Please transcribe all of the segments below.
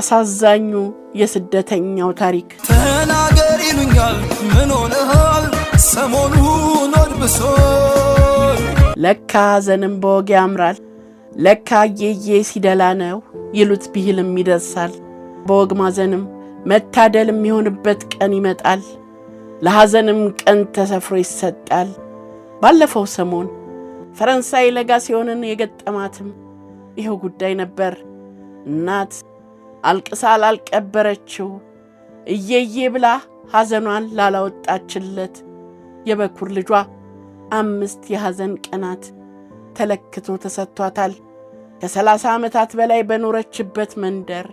አሳዛኙ የስደተኛው ታሪክ ተናገር ይሉኛል ምን ሆነሃል ሰሞኑን ወድብሶ ለካ ሐዘንም በወግ ያምራል ለካ የየ ሲደላ ነው ይሉት ቢልም ይደርሳል በወግ ማዘንም መታደል የሚሆንበት ቀን ይመጣል ለሐዘንም ቀን ተሰፍሮ ይሰጣል ባለፈው ሰሞን ፈረንሳይ ለጋሲዮንን የገጠማትም ይሄው ጉዳይ ነበር እናት አልቅሳ ላልቀበረችው እየየ ብላ ሐዘኗን ላላወጣችለት የበኩር ልጇ 5 የሐዘን ቀናት ተለክቶ ተሰጥቷታል ከ30 ዓመታት በላይ በኖረችበት መንደር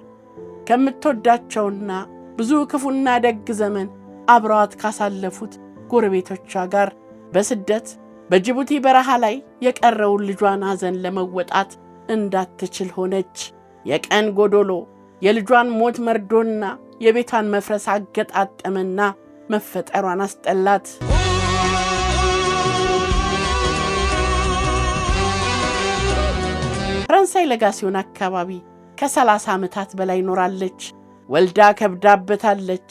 ከምትወዳቸውና ብዙ ክፉና ደግ ዘመን አብረዋት ካሳለፉት ጎረቤቶቿ ጋር በስደት በጅቡቲ በረሃ ላይ የቀረውን ልጇን ሐዘን ለመወጣት እንዳትችል ሆነች የቀን ጎዶሎ የልጇን ሞት መርዶና የቤቷን መፍረስ አገጣጠመና መፈጠሯን አስጠላት ፈረንሳይ ለጋሲዮን አካባቢ ከ30 ዓመታት በላይ ኖራለች ወልዳ ከብዳበታለች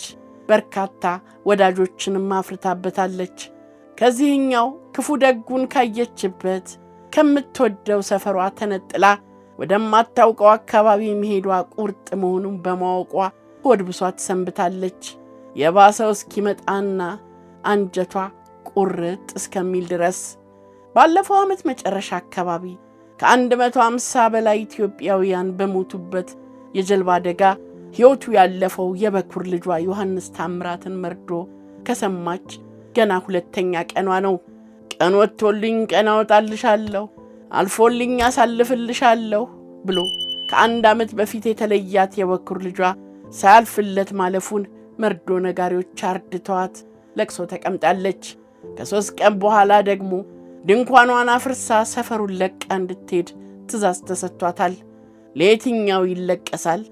በርካታ ወዳጆችንም አፍርታበታለች ከዚህኛው ክፉ ደጉን ካየችበት ከምትወደው ሰፈሯ ተነጥላ ወደማታውቀው አካባቢ መሄዷ ቁርጥ መሆኑን በማወቋ ወድብሷት ሰንብታለች የባሰው እስኪመጣና አንጀቷ ቁርጥ እስከሚል ድረስ ባለፈው ዓመት መጨረሻ አካባቢ ከ150 በላይ ኢትዮጵያውያን በሞቱበት የጀልባ አደጋ ሕይወቱ ያለፈው የበኩር ልጇ ዮሐንስ ታምራትን መርዶ ከሰማች ገና 2ኛ ቀኗ ነው ቀን ወጥቶልኝ ቀን አወጣልሻለሁ አልፎልኝ አሳልፍልሻለሁ ብሎ ከአንድ ዓመት በፊት የተለያት የበኩር ልጇ ሳያልፍለት ማለፉን መርዶ ነጋሪዎች አርድተዋት ለቅሶ ተቀምጣለች ከ3 ቀን በኋላ ደግሞ ድንኳኗን አፍርሳ ሰፈሩን ለቃ እንድትሄድ ትእዛዝ ተሰጥቷታል ለየትኛው ይለቀሳል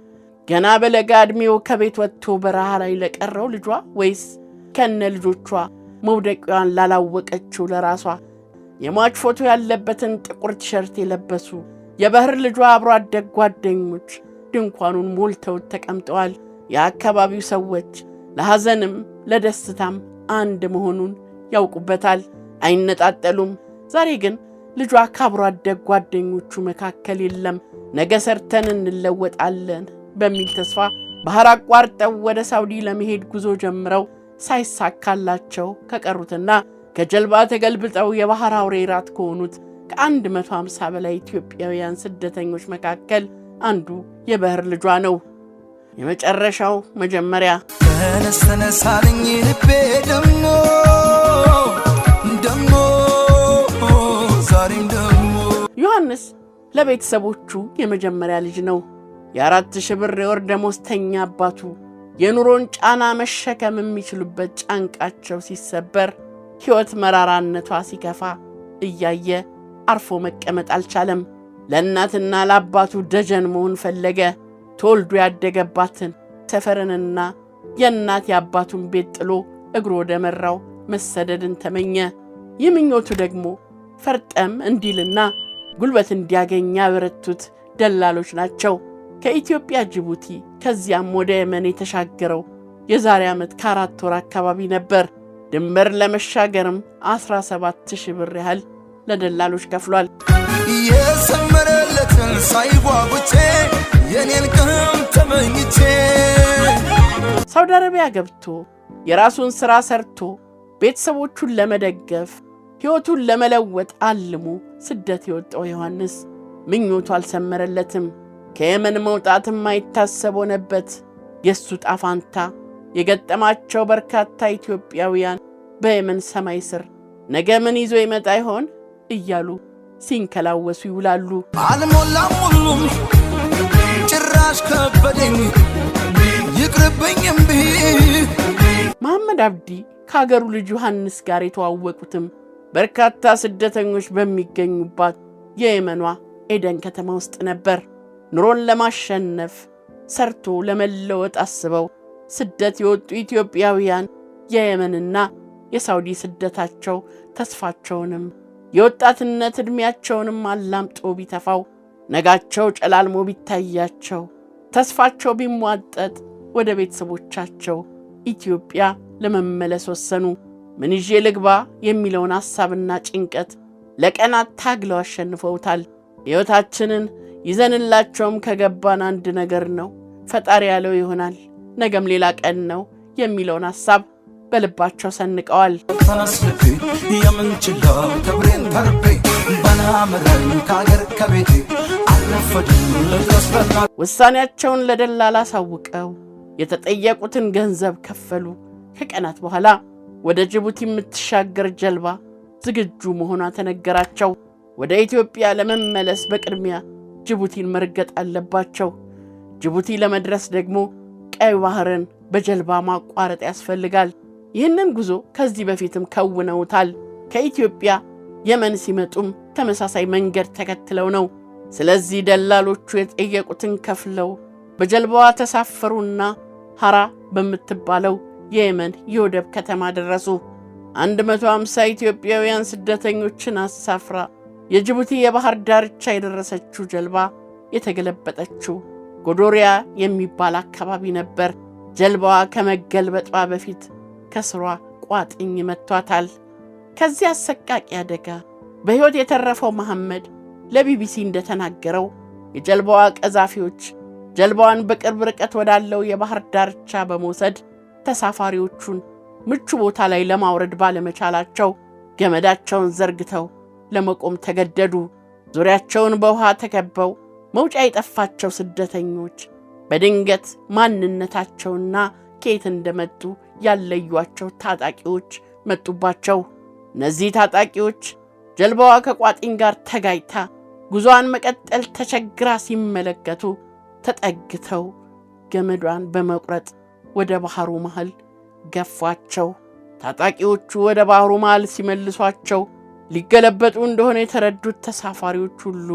ገና በለጋ ዕድሜው ከቤት ወጥቶ በረሃ ላይ ለቀረው ልጇ ወይስ ከነ ልጆቿ መውደቂያን ላላወቀችው ለራሷ የሟች ፎቶ ያለበትን ጥቁር ቲሸርት የለበሱ የባህር ልጇ አብሮ አደግ ጓደኞች ድንኳኑን ሞልተው ተቀምጠዋል የአካባቢው ሰዎች ለሐዘንም ለደስታም አንድ መሆኑን ያውቁበታል አይነጣጠሉም ዛሬ ግን ልጇ ካብሮ አደግ ጓደኞቹ መካከል የለም ነገ ሰርተን እንለወጣለን በሚል ተስፋ ባህር አቋርጠው ወደ ሳውዲ ለመሄድ ጉዞ ጀምረው ሳይሳካላቸው ከቀሩትና ከጀልባ ተገልብጠው የባህር አውሬ ራት ከሆኑት ከ150 በላይ ኢትዮጵያውያን ስደተኞች መካከል አንዱ የባህር ልጇ ነው የመጨረሻው መጀመሪያ ተነሳለኝ ልቤ ደሞ ዛሬም ደሞ ዮሐንስ ለቤተሰቦቹ የመጀመሪያ ልጅ ነው የ4,000 ብር የወር ደመወዝተኛ አባቱ የኑሮን ጫና መሸከም የሚችሉበት ጫንቃቸው ሲሰበር ሕይወት መራራነቷ ሲከፋ እያየ አርፎ መቀመጥ አልቻለም ለእናትና ለአባቱ ደጀን መሆን ፈለገ ተወልዶ ያደገባትን ሰፈርንና የእናት የአባቱን ቤት ጥሎ እግሮ ወደ መራው መሰደድን ተመኘ ይምኞቱ ደግሞ ፈርጠም እንዲልና ጉልበት እንዲያገኝ ያበረቱት ደላሎች ናቸው ከኢትዮጵያ ጅቡቲ ከዚያም ወደ የመን የተሻገረው የዛሬ ዓመት ከ4 ወር አካባቢ ነበር ድንበር ለመሻገርም 17,000 ብር ያህል ለደላሎች ከፍሏል የሰመረለትን ሳይጓጉቼ የኔን ቀን ተመኝቼ ሳውዲ አረቢያ ገብቶ የራሱን ሥራ ሰርቶ ቤተሰቦቹን ለመደገፍ ሕይወቱን ለመለወጥ አልሞ ስደት የወጣው ዮሐንስ ምኞቱ አልሰመረለትም ከየመን መውጣትም አይታሰብ ሆነበት የሱ ጣፋንታ የገጠማቸው በርካታ ኢትዮጵያውያን በየመን ሰማይ ስር ነገ ምን ይዞ ይመጣ ይሆን እያሉ ሲንከላወሱ ይውላሉ አልሞላም ሁሉም ጭራሽ ከበደኝ ይቅርብኝ እምቢ መሐመድ አብዲ ከሀገሩ ልጅ ዮሐንስ ጋር የተዋወቁትም በርካታ ስደተኞች በሚገኙባት የየመኗ ኤደን ከተማ ውስጥ ነበር ኑሮን ለማሸነፍ ሰርቶ ለመለወጥ አስበው ስደት የወጡ ኢትዮጵያውያን የየመንና የሳውዲ ስደታቸው ተስፋቸውንም የወጣትነት ዕድሜያቸውንም አላምጦ ቢተፋው ነጋቸው ጨላልሞ ቢታያቸው ተስፋቸው ቢሟጠጥ ወደ ቤተሰቦቻቸው ኢትዮጵያ ለመመለስ ወሰኑ። ምን ይዤ ልግባ የሚለውን ሐሳብና ጭንቀት ለቀናት ታግለው አሸንፈውታል። ሕይወታችንን ይዘንላቸውም ከገባን አንድ ነገር ነው፣ ፈጣሪ ያለው ይሆናል፣ ነገም ሌላ ቀን ነው የሚለውን ሐሳብ በልባቸው ሰንቀዋል። ተነስልቤ የምንችለው ክብሬን ተርቤ በናምረን ከአገር ከቤቴ አልረፈድም ልድረስበና ውሳኔያቸውን ለደላላ አሳውቀው የተጠየቁትን ገንዘብ ከፈሉ። ከቀናት በኋላ ወደ ጅቡቲ የምትሻገር ጀልባ ዝግጁ መሆኗ ተነገራቸው። ወደ ኢትዮጵያ ለመመለስ በቅድሚያ ጅቡቲን መርገጥ አለባቸው። ጅቡቲ ለመድረስ ደግሞ ቀይ ባህርን በጀልባ ማቋረጥ ያስፈልጋል። ይህንን ጉዞ ከዚህ በፊትም ከውነውታል። ከኢትዮጵያ የመን ሲመጡም ተመሳሳይ መንገድ ተከትለው ነው። ስለዚህ ደላሎቹ የጠየቁትን ከፍለው በጀልባዋ ተሳፈሩና ሐራ በምትባለው የየመን የወደብ ከተማ ደረሱ። 150 ኢትዮጵያውያን ስደተኞችን አሳፍራ የጅቡቲ የባህር ዳርቻ የደረሰችው ጀልባ የተገለበጠችው ጎዶሪያ የሚባል አካባቢ ነበር። ጀልባዋ ከመገልበጧ በፊት ከስሯ ቋጥኝ መቷታል። ከዚህ አሰቃቂ አደጋ በሕይወት የተረፈው መሐመድ ለቢቢሲ እንደተናገረው የጀልባዋ ቀዛፊዎች ጀልባዋን በቅርብ ርቀት ወዳለው የባህር ዳርቻ በመውሰድ ተሳፋሪዎቹን ምቹ ቦታ ላይ ለማውረድ ባለመቻላቸው ገመዳቸውን ዘርግተው ለመቆም ተገደዱ። ዙሪያቸውን በውሃ ተከበው መውጫ የጠፋቸው ስደተኞች በድንገት ማንነታቸውና ከየት እንደመጡ ያለዩዋቸው ታጣቂዎች መጡባቸው። እነዚህ ታጣቂዎች ጀልባዋ ከቋጥኝ ጋር ተጋይታ ጉዞዋን መቀጠል ተቸግራ ሲመለከቱ ተጠግተው ገመዷን በመቁረጥ ወደ ባህሩ መሃል ገፏቸው። ታጣቂዎቹ ወደ ባህሩ መሃል ሲመልሷቸው ሊገለበጡ እንደሆነ የተረዱት ተሳፋሪዎች ሁሉ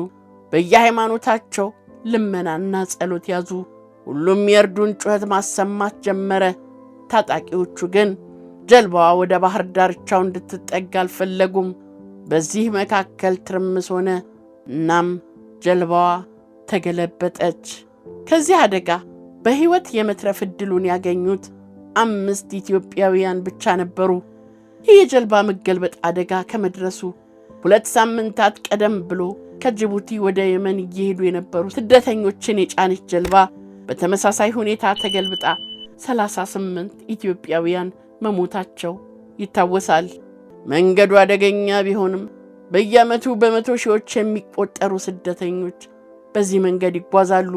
በየሃይማኖታቸው ልመናና ጸሎት ያዙ። ሁሉም የእርዱን ጩኸት ማሰማት ጀመረ። ታጣቂዎቹ ግን ጀልባዋ ወደ ባህር ዳርቻው እንድትጠጋ አልፈለጉም። በዚህ መካከል ትርምስ ሆነ። እናም ጀልባዋ ተገለበጠች። ከዚህ አደጋ በሕይወት የመትረፍ ዕድሉን ያገኙት 5 ኢትዮጵያውያን ብቻ ነበሩ። ይህ የጀልባ መገልበጥ አደጋ ከመድረሱ 2 ሳምንታት ቀደም ብሎ ከጅቡቲ ወደ የመን እየሄዱ የነበሩ ስደተኞችን የጫነች ጀልባ በተመሳሳይ ሁኔታ ተገልብጣ 38 ኢትዮጵያውያን መሞታቸው ይታወሳል። መንገዱ አደገኛ ቢሆንም በየዓመቱ በመቶ ሺዎች የሚቆጠሩ ስደተኞች በዚህ መንገድ ይጓዛሉ።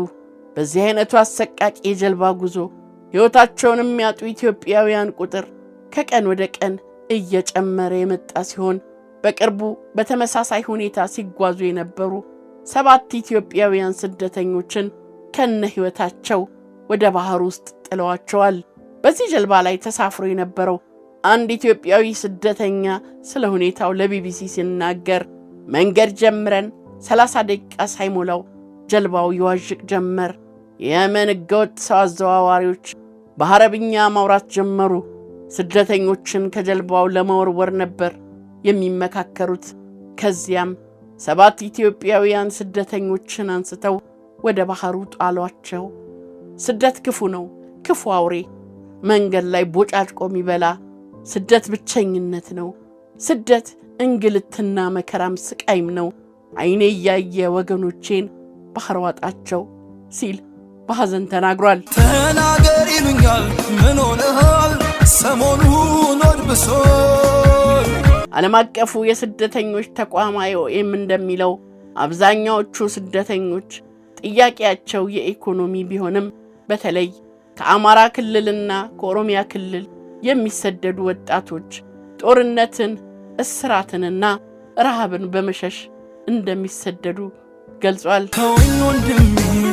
በዚህ አይነቱ አሰቃቂ የጀልባ ጉዞ ሕይወታቸውን የሚያጡ ኢትዮጵያውያን ቁጥር ከቀን ወደ ቀን እየጨመረ የመጣ ሲሆን በቅርቡ በተመሳሳይ ሁኔታ ሲጓዙ የነበሩ 7 ኢትዮጵያውያን ስደተኞችን ከነ ሕይወታቸው ወደ ባህር ውስጥ ጥለዋቸዋል። በዚህ ጀልባ ላይ ተሳፍሮ የነበረው አንድ ኢትዮጵያዊ ስደተኛ ስለ ሁኔታው ለቢቢሲ ሲናገር መንገድ ጀምረን 30 ደቂቃ ሳይሞላው ጀልባው ይዋዥቅ ጀመር። የየመን ሕገወጥ ሰው አዘዋዋሪዎች በአረብኛ ማውራት ጀመሩ። ስደተኞችን ከጀልባው ለመወርወር ነበር የሚመካከሩት። ከዚያም 7 ኢትዮጵያውያን ስደተኞችን አንስተው ወደ ባህሩ ጣሏቸው። ስደት ክፉ ነው፣ ክፉ አውሬ መንገድ ላይ ቦጫጭቆ የሚበላ። ስደት ብቸኝነት ነው። ስደት እንግልትና መከራም ስቃይም ነው። ዓይኔ እያየ ወገኖቼን ባህር ዋጣቸው ሲል በሐዘን ተናግሯል። ተናገር ይሉኛል ምን ሆነሃል ሰሞኑን ወድብሶል። ዓለም አቀፉ የስደተኞች ተቋም IOM እንደሚለው አብዛኛዎቹ ስደተኞች ጥያቄያቸው የኢኮኖሚ ቢሆንም በተለይ ከአማራ ክልልና ከኦሮሚያ ክልል የሚሰደዱ ወጣቶች ጦርነትን፣ እስራትንና ረሃብን በመሸሽ እንደሚሰደዱ ገልጿል። ተወኝ ወንድሜ